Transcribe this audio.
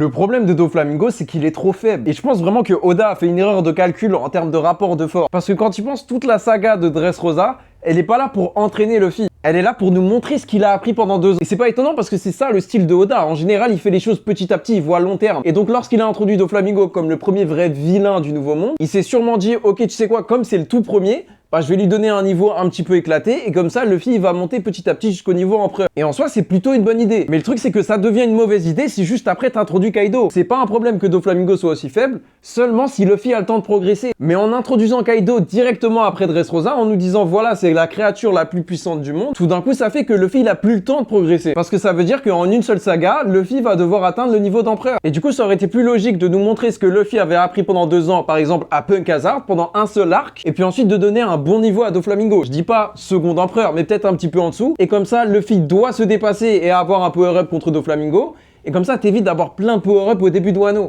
Le problème de Doflamingo, c'est qu'il est trop faible. Et je pense vraiment que Oda a fait une erreur de calcul en termes de rapport de force. Parce que quand tu penses toute la saga de Dressrosa, elle est pas là pour entraîner Luffy. Elle est là pour nous montrer ce qu'il a appris pendant 2 ans. Et c'est pas étonnant parce que c'est ça le style de Oda. En général, il fait les choses petit à petit, il voit à long terme. Et donc lorsqu'il a introduit Doflamingo comme le premier vrai vilain du Nouveau Monde, il s'est sûrement dit, ok, tu sais quoi, comme c'est le tout premier, bah, je vais lui donner un niveau un petit peu éclaté et comme ça Luffy il va monter petit à petit jusqu'au niveau empereur. Et en soi c'est plutôt une bonne idée. Mais le truc c'est que ça devient une mauvaise idée si juste après t'introduis Kaido. C'est pas un problème que Doflamingo soit aussi faible, seulement si Luffy a le temps de progresser. Mais en introduisant Kaido directement après Dressrosa, en nous disant voilà c'est la créature la plus puissante du monde, tout d'un coup ça fait que Luffy il a plus le temps de progresser. Parce que ça veut dire qu'en une seule saga, Luffy va devoir atteindre le niveau d'empereur. Et du coup ça aurait été plus logique de nous montrer ce que Luffy avait appris pendant 2 ans, par exemple à Punk Hazard, pendant un seul arc, et puis ensuite de donner un bon niveau à Doflamingo. Je dis pas second empereur, mais peut-être un petit peu en dessous. Et comme ça, Luffy doit se dépasser et avoir un power-up contre Doflamingo. Et comme ça, t'évites d'avoir plein de power-up au début de Wano.